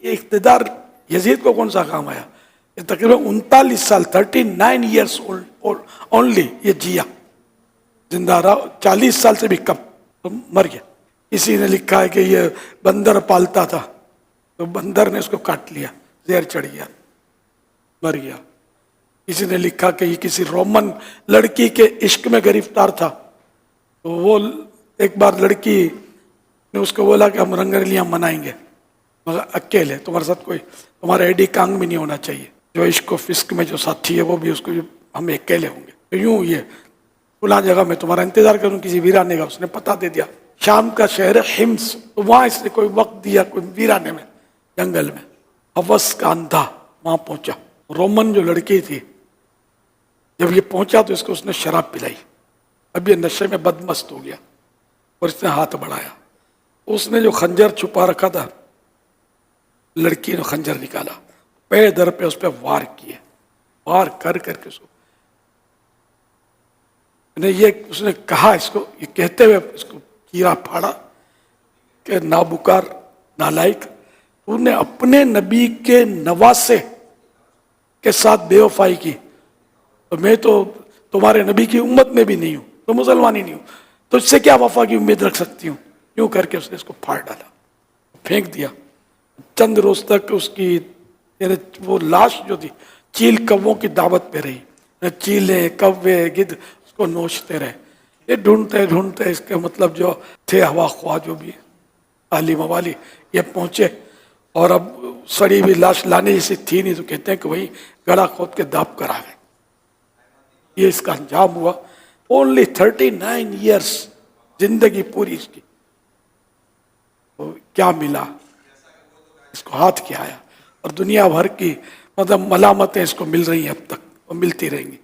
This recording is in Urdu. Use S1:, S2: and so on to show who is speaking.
S1: یہ اقتدار یزید کو کون سا کام آیا؟ یہ تقریباً 39 سال 39 ایئرس اونلی یہ جیا، زندہ رہا 40 سال سے بھی کم، تو مر گیا۔ کسی نے لکھا ہے کہ یہ بندر پالتا تھا تو بندر نے اس کو کاٹ لیا، زہر چڑھ گیا، مر گیا۔ کسی نے لکھا کہ یہ کسی رومن لڑکی کے عشق میں گرفتار تھا، تو وہ ایک بار لڑکی نے اس کو بولا کہ ہم رنگرلیاں منائیں گے مگر اکیلے، تمہارے ساتھ کوئی تمہارا ایڈی کانگ بھی نہیں ہونا چاہیے، جو عشق و فسق میں جو ساتھی ہے وہ بھی اس کو، ہم اکیلے ہوں گے، تو یوں یہ فلاں جگہ میں تمہارا انتظار کروں کسی ویرانے کا۔ اس نے پتہ دے دیا، شام کا شہر ہے حمص، تو وہاں اس نے کوئی وقت دیا کوئی ویرانے میں، جنگل میں۔ حوث کا اندھا وہاں پہنچا، رومن جو لڑکی تھی، جب یہ پہنچا تو اس کو اس نے شراب پلائی، اب یہ نشے میں بدمست ہو گیا اور اس نے ہاتھ بڑھایا، اس نے جو خنجر چھپا رکھا تھا، لڑکی نے خنجر نکالا، پے در پہ اس پہ وار کیے، وار کر کے اس کو یہ اس نے کہا، اس کو یہ کہتے ہوئے اس کو کیرا پھاڑا کہ نابکار نالائق، تو نے اپنے نبی کے نواسے کے ساتھ بے وفائی کی، تو میں تو تمہارے نبی کی امت میں بھی نہیں ہوں، تو مسلمان ہی نہیں ہوں، تو اس سے کیا وفا کی امید رکھ سکتی ہوں؟ یوں کر کے اس نے اس کو پھاڑ ڈالا، پھینک دیا۔ چند روز تک اس کی یعنی وہ لاش جو تھی چیل کووں کی دعوت پہ رہی، چیلیں کوے گدھ اس کو نوچتے رہے، یہ ڈھونڈتے ڈھونڈتے اس کے مطلب جو تھے ہوا خواہ جو بھی عالی موالی یہ پہنچے، اور اب سڑی ہوئی لاش لانے جیسی تھی نہیں، تو کہتے ہیں کہ وہی گڑھا کھود کے داب کر آ گئے۔ یہ اس کا انجام ہوا، اونلی 39 ایئرس زندگی پوری اس کی، تو کیا ملا اس کو؟ ہاتھ کیا آیا، اور دنیا بھر کی مطلب ملامتیں اس کو مل رہی ہیں اب تک، اور ملتی رہیں گی۔